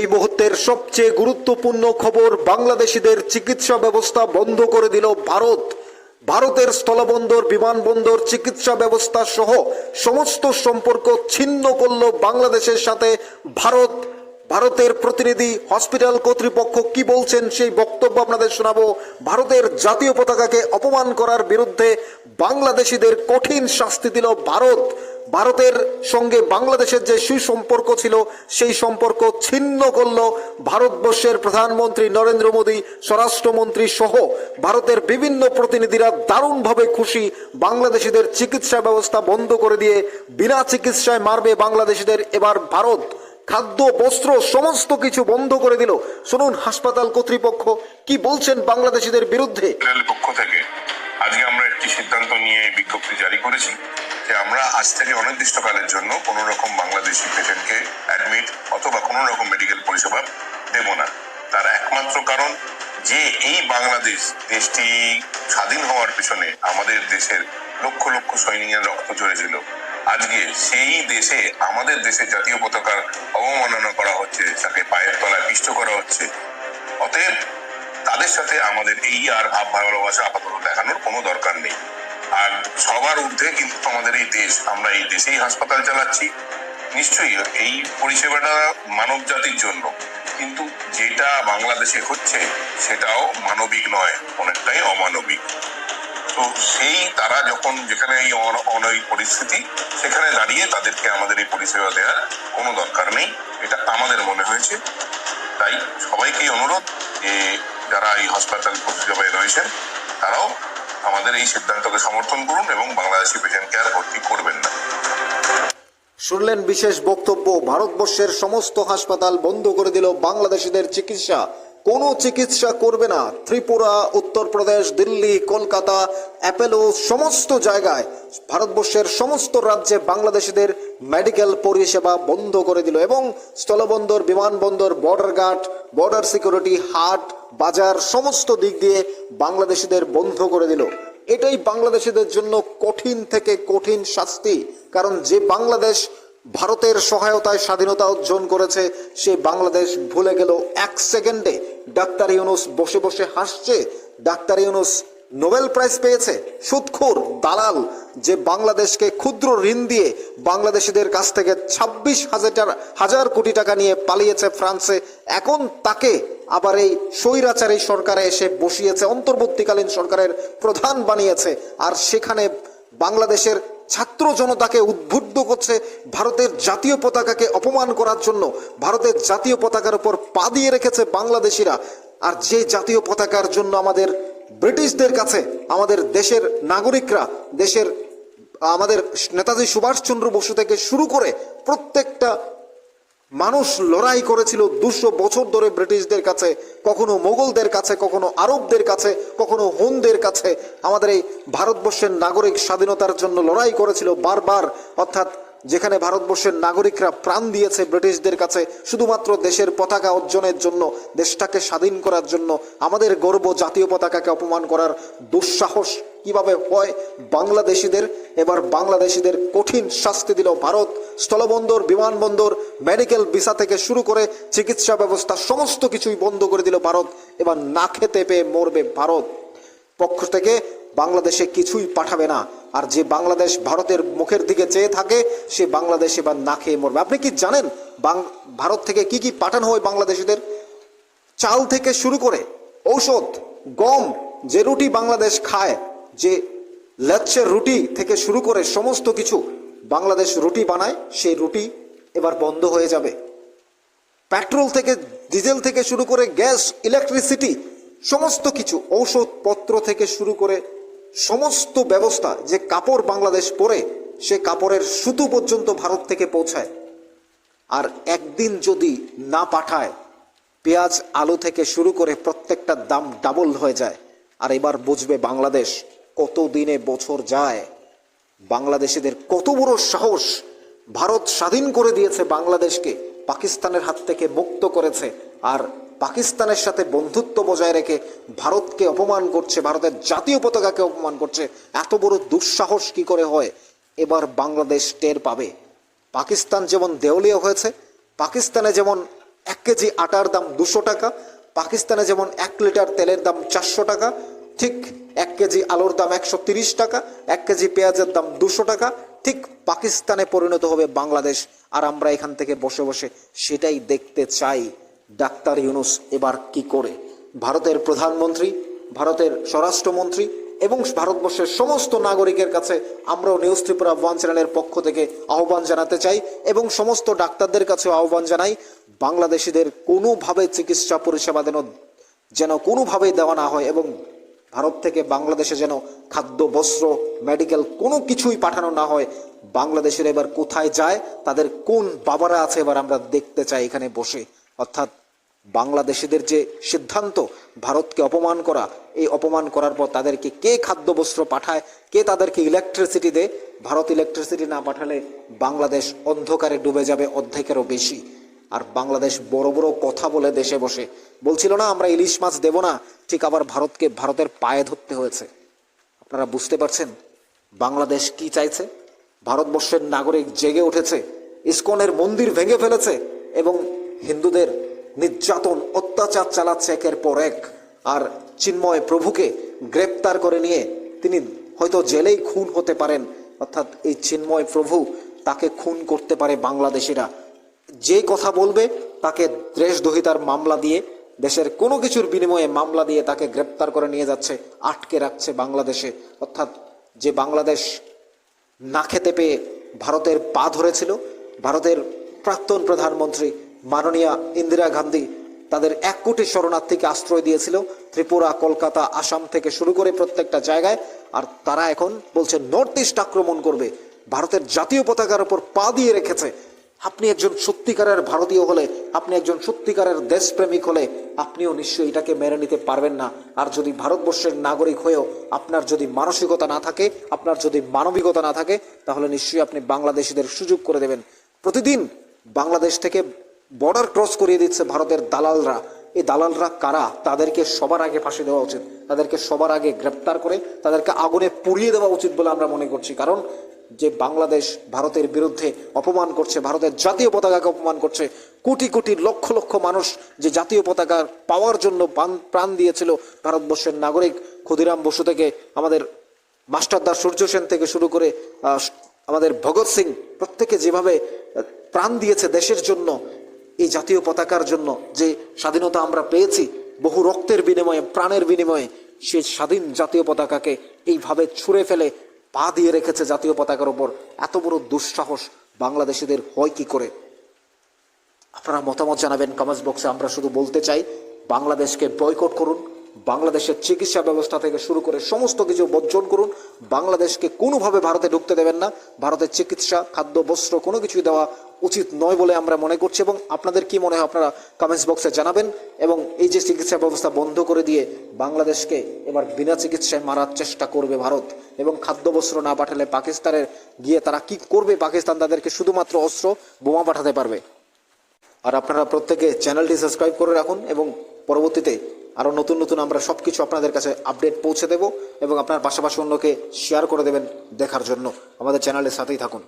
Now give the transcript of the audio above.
এই মুহূর্তের সবচেয়ে গুরুত্বপূর্ণ খবর, বাংলাদেশিদের চিকিৎসা ব্যবস্থা বন্ধ করে দিল ভারত। ভারতের স্থলবন্দর, বিমানবন্দর, চিকিৎসা ব্যবস্থা সহ সমস্ত সম্পর্ক ছিন্ন করল বাংলাদেশের সাথে ভারত। ভারতের প্রতিনিধি, হসপিটাল কর্তৃপক্ষ কি বলছেন সেই বক্তব্য আপনাদের শোনাবো। ভারতের জাতীয় পতাকাকে অপমান করার বিরুদ্ধে বাংলাদেশিদের কঠিন শাস্তি দিল ভারত। ভারতের সঙ্গে বাংলাদেশের যে সুসম্পর্ক ছিল সেই সম্পর্ক ছিন্ন করল ভারতবর্ষের প্রধানমন্ত্রী নরেন্দ্র মোদী, স্বরাষ্ট্রমন্ত্রী সহ ভারতের বিভিন্ন প্রতিনিধিরা দারুণভাবে খুশি। বাংলাদেশিদের চিকিৎসা ব্যবস্থা বন্ধ করে দিয়ে বিনা চিকিৎসায় মারবে বাংলাদেশিদের এবার ভারত। খাদ্য, বস্ত্র সমস্ত কিছু বন্ধ করে দিল। শুনুন হাসপাতাল কর্তৃপক্ষ কি বলছেন বাংলাদেশিদের বিরুদ্ধে। পক্ষ থেকে আজকে আমরা একটি সিদ্ধান্ত নিয়ে বিজ্ঞপ্তি জারি করেছি যে আমরা আজ থেকে অনির্দিষ্টকালের জন্য কোনো রকম বাংলাদেশি পেশেন্টকে অ্যাডমিট অথবা কোনো রকম মেডিকেল পরিষেবা দেব না। তার একমাত্র কারণ যে এই বাংলাদেশ দেশটি স্বাধীন হওয়ার পিছনে আমাদের দেশের লক্ষ লক্ষ সৈনিকের রক্ত ঝরেছিল। আজকে সেই দেশে আমাদের দেশের জাতীয় পতাকার অবমাননা করা হচ্ছে, তাকে পায়ের তলায় পিষ্ট করা হচ্ছে। অতএব তাদের সাথে আমাদের এই আর ভাব ভালোবাসা আপাতত দেখানোর কোনো দরকার নেই। আর সবার ঊর্ধ্বে কিন্তু আমাদের এই দেশ, আমরা এই দেশেই হাসপাতাল চালাচ্ছি। নিশ্চয়ই এই পরিষেবাটা মানব জাতির জন্য, কিন্তু যেটা বাংলাদেশে হচ্ছে সেটাও মানবিক নয়, অনেকটাই অমানবিক। তো সেই তারা যখন যেখানে এই অনৈক পরিস্থিতি, সেখানে দাঁড়িয়ে তাদেরকে আমাদের এই পরিষেবা দেওয়ার কোনো দরকার নেই, এটা আমাদের মনে হয়েছে। তাই সবাইকেই অনুরোধ যে যারা এই হাসপাতাল পরিষেবায় রয়েছেন তারাও আমাদের এই সিদ্ধান্তকে সমর্থন করুন এবং বাংলাদেশি পেশেন্টকে আর ভর্তি করবেন না। শুনলেন বিশেষ বক্তব্য। ভারতবর্ষের সমস্ত হাসপাতাল বন্ধ করে দিল বাংলাদেশিদের চিকিৎসা। কোনো চিকিৎসা করবে না। ত্রিপুরা, উত্তরপ্রদেশ, দিল্লি, কলকাতা, অ্যাপেলো সমস্ত জায়গায়, ভারতবর্ষের সমস্ত রাজ্যে বাংলাদেশিদের মেডিকেল পরিষেবা বন্ধ করে দিল এবং স্থলবন্দর, বিমানবন্দর, বর্ডার গার্ড, বর্ডার সিকিউরিটি, হাট, বাজার সমস্ত দিক দিয়ে বাংলাদেশিদের বন্ধ করে দিল। এটাই বাংলাদেশিদের জন্য কঠিন থেকে কঠিন শাস্তি। কারণ যে বাংলাদেশ ভারতের সহায়তায় স্বাধীনতা অর্জন করেছে, সে বাংলাদেশ ভুলে গেল এক সেকেন্ডে। ডাক্তার ইউনূস বসে বসে হাসছে। ডাক্তার ইউনূস নোবেল প্রাইজ পেয়েছে। সুদখোর দালাল যে বাংলাদেশকে ক্ষুদ্র ঋণ দিয়ে বাংলাদেশিদের কাছ থেকে 26,000 কোটি টাকা নিয়ে পালিয়েছে ফ্রান্সে, এখন তাকে আবার এই স্বৈরাচারী সরকারে এসে বসিয়েছে, অন্তর্বর্তীকালীন সরকারের প্রধান বানিয়েছে। আর সেখানে বাংলাদেশের ছাত্র জনতাকে উদ্বুদ্ধ করছে ভারতের জাতীয় পতাকাকে অপমান করার জন্য। ভারতের জাতীয় পতাকার উপর পা দিয়ে রেখেছে বাংলাদেশিরা। আর যে জাতীয় পতাকার জন্য আমাদের ব্রিটিশদের কাছে আমাদের দেশের নাগরিকরা, আমাদের নেতাজি সুভাষচন্দ্র বসু থেকে শুরু করে প্রত্যেকটা মানুষ লড়াই করেছিল 200 বছর ধরে ব্রিটিশদের কাছে, কখনো মোগলদের কাছে, কখনো আরবদের কাছে, কখনো হুনদের কাছে। আমাদের এই ভারতবর্ষের নাগরিক স্বাধীনতার জন্য লড়াই করেছিল বারবার। অর্থাৎ যেখানে ভারতবর্ষের নাগরিকরা প্রাণ দিয়েছে ব্রিটিশদের কাছে শুধুমাত্র দেশের পতাকা অর্জনের জন্য, দেশটাকে স্বাধীন করার জন্য। আমাদের গর্ব জাতীয় পতাকাকে অপমান করার দুঃসাহস কিভাবে হয় বাংলাদেশিদের। এবার বাংলাদেশিদের কঠিন শাস্তি দিল ভারত। স্থলবন্দর, বিমানবন্দর, মেডিকেল ভিসা থেকে শুরু করে চিকিৎসা ব্যবস্থা সমস্ত কিছুই বন্ধ করে দিল ভারত। এবার না খেতে পেয়ে মরবে ভারত। পক্ষ থেকে বাংলাদেশে কিছুই পাঠাবে না। আর যে বাংলাদেশ ভারতের মুখের দিকে চেয়ে থাকে, সে বাংলাদেশ এবার না খেয়ে মরবে। আপনি কি জানেন ভারত থেকে কি কি পাঠানো হয় বাংলাদেশিদের? চাল থেকে শুরু করে ঔষধ, গম, যে রুটি বাংলাদেশ খায়, যে লাচ্ছের রুটি থেকে শুরু করে সমস্ত কিছু বাংলাদেশ রুটি বানায়, সেই রুটি এবার বন্ধ হয়ে যাবে। পেট্রোল থেকে ডিজেল থেকে শুরু করে গ্যাস, ইলেকট্রিসিটি সমস্ত কিছু, ঔষধপত্র থেকে শুরু করে সমস্ত ব্যবস্থা, যে কাপড় বাংলাদেশ পরে সে কাপড়ের সুতো পর্যন্ত ভারত থেকে পৌঁছায়। আর একদিন যদি না পাঠায়, পেঁয়াজ, আলু থেকে শুরু করে প্রত্যেকটার দাম ডাবল হয়ে যায়। আর এবার বুঝবে বাংলাদেশ কত দিনে বছর যায়। বাংলাদেশিদের কত বড় সাহস। ভারত স্বাধীন করে দিয়েছে বাংলাদেশকে, পাকিস্তানের হাত থেকে মুক্ত করেছে, আর পাকিস্তানের সাথে বন্ধুত্ব বজায় রেখে ভারতকে অপমান করছে, ভারতের জাতীয় পতাকাকে অপমান করছে। এত বড় দুঃসাহস কি করে হয়? এবার বাংলাদেশ টের পাবে। পাকিস্তান যেমন দেউলিয়া হয়েছে, পাকিস্তানে যেমন 1 কেজি আটার দাম 200 টাকা, পাকিস্তানে যেমন 1 লিটার তেলের দাম 400 টাকা, ঠিক 1 কেজি আলুর দাম 130 টাকা, 1 কেজি পেঁয়াজের দাম 200 টাকা, ঠিক পাকিস্তানে পরিণত হবে বাংলাদেশ। আর আমরা এখান থেকে বসে বসে সেটাই দেখতে চাই ডাক্তার ইউনূস এবার কি করে। ভারতের প্রধানমন্ত্রী, ভারতের স্বরাষ্ট্রমন্ত্রী এবং ভারতবর্ষের সমস্ত নাগরিকের কাছে আমরাও নিউজ ত্রিপুরা 1 চ্যানেলের পক্ষ থেকে আহ্বান জানাতে চাই এবং সমস্ত ডাক্তারদের কাছেও আহ্বান জানাই, বাংলাদেশিদের কোনোভাবে চিকিৎসা পরিষেবা যেন কোনোভাবেই দেওয়া না হয় এবং ভারত থেকে বাংলাদেশে যেন খাদ্য, বস্ত্র, মেডিকেল কোনো কিছুই পাঠানো না হয়। বাংলাদেশের এবার কোথায় যায়, তাদের কোন বাবারা আছে এবার আমরা দেখতে চাই এখানে বসে। অর্থাৎ বাংলাদেশিদের যে সিদ্ধান্ত ভারতকে অপমান করা, এই অপমান করার পর তাদেরকে কে খাদ্য বস্ত্র পাঠায়, কে তাদেরকে ইলেকট্রিসিটি দেয়, ভারত ইলেকট্রিসিটি না পাঠালে বাংলাদেশ অন্ধকারে ডুবে যাবে অর্ধেকেরও বেশি। আর বাংলাদেশ বড় বড় কথা বলে দেশে বসে বলছিল না আমরা ইলিশ মাছ দেব না, ঠিক আবার ভারতকে ভারতের পায়ে ধরতে হয়েছে। আপনারা বুঝতে পারছেন বাংলাদেশ কি চাইছে? ভারতবর্ষের নাগরিক জেগে উঠেছে, ইসকনের মন্দির ভেঙে ফেলেছে এবং হিন্দুদের নির্যাতন, অত্যাচার চালাচ্ছে একের পর এক। আর চিন্ময় প্রভুকে গ্রেপ্তার করে নিয়ে তিনি হয়তো জেলেই খুন হতে পারেন। অর্থাৎ এই চিন্ময় প্রভু, তাকে খুন করতে পারে বাংলাদেশিরা। যে কথা বলবে তাকে দেশদ্রোহিতার মামলা দিয়ে, দেশের কোনো কিছুর বিনিময়ে মামলা দিয়ে তাকে গ্রেপ্তার করে নিয়ে যাচ্ছে, আটকে রাখছে বাংলাদেশে। অর্থাৎ যে বাংলাদেশ না খেতে পেয়ে ভারতের পা ধরেছিল, ভারতের প্রাক্তন প্রধানমন্ত্রী মাননীয়া ইন্দিরা গান্ধী তাদের 1 কোটি শরণার্থীকে আশ্রয় দিয়েছিল, ত্রিপুরা, কলকাতা, আসাম থেকে শুরু করে প্রত্যেকটা জায়গায়। আর তারা এখন বলছে নর্থ ইস্ট আক্রমণ করবে, ভারতের জাতীয় পতাকার উপর পা দিয়ে রেখেছে। আপনি একজন সত্যিকারের ভারতীয় হলে, আপনি একজন সত্যিকারের দেশপ্রেমিক হলে আপনিও নিশ্চয়ই এটাকে মেনে নিতে পারবেন না। আর যদি ভারতবর্ষের নাগরিক হয়েও আপনার যদি মানসিকতা না থাকে, আপনার যদি মানবিকতা না থাকে, তাহলে নিশ্চয়ই আপনি বাংলাদেশিদের সুযোগ করে দেবেন। প্রতিদিন বাংলাদেশ থেকে বর্ডার ক্রস করিয়ে দিচ্ছে ভারতের দালালরা। এই দালালরা কারা? তাদেরকে সবার আগে ফাঁসি দেওয়া উচিত, তাদেরকে সবার আগে গ্রেপ্তার করে তাদেরকে আগুনে পুড়িয়ে দেওয়া উচিত বলে আমরা মনে করছি। কারণ যে বাংলাদেশ ভারতের বিরুদ্ধে অপমান করছে, ভারতের জাতীয় পতাকাকে অপমান করছে, কোটি কোটি লক্ষ লক্ষ মানুষ যে জাতীয় পতাকা পাওয়ার জন্য প্রাণ দিয়েছিল, ভারতবর্ষের নাগরিক ক্ষুদিরাম বসু থেকে আমাদের মাস্টারদা সূর্য সেন থেকে শুরু করে আমাদের ভগৎ সিং, প্রত্যেকে যেভাবে প্রাণ দিয়েছে দেশের জন্য, এই জাতীয় পতাকার জন্য যে স্বাধীনতা আমরা পেয়েছি বহু রক্তের বিনিময়ে, প্রাণের বিনিময়ে, সেই স্বাধীন জাতীয় পতাকাকে এইভাবে ছুঁড়ে ফেলে পা দিয়ে রেখেছে জাতীয় পতাকার ওপর। এত বড় দুঃসাহস বাংলাদেশিদের হয় কি করে? আপনারা মতামত জানাবেন কমেন্টস বক্সে। আমরা শুধু বলতে চাই বাংলাদেশকে বয়কট করুন, বাংলাদেশের চিকিৎসা ব্যবস্থা থেকে শুরু করে সমস্ত কিছু বর্জন করুন। বাংলাদেশকে কোনোভাবে ভারতে ঢুকতে দেবেন না। ভারতের চিকিৎসা, খাদ্য, বস্ত্র কোনো কিছুই দেওয়া উচিত নয় বলে আমরা মনে করছি। এবং আপনাদের কি মনে হয় আপনারা কমেন্টস বক্সে জানাবেন। এবং এই যে চিকিৎসা ব্যবস্থা বন্ধ করে দিয়ে বাংলাদেশকে এবার বিনা চিকিৎসায় মারার চেষ্টা করবে ভারত, এবং খাদ্য বস্ত্র না পাঠালে পাকিস্তানের গিয়ে তারা কি করবে? পাকিস্তান তাদেরকে শুধুমাত্র অস্ত্র, বোমা পাঠাতে পারবে। আর আপনারা প্রত্যেকে চ্যানেলটি সাবস্ক্রাইব করে রাখুন এবং পরবর্তীতে আরও নতুন নতুন আমরা সব কিছু আপনাদের কাছে আপডেট পৌঁছে দেব এবং আপনার পাশাপাশি অন্যকে শেয়ার করে দেবেন দেখার জন্য। আমাদের চ্যানেলের সাথেই থাকুন।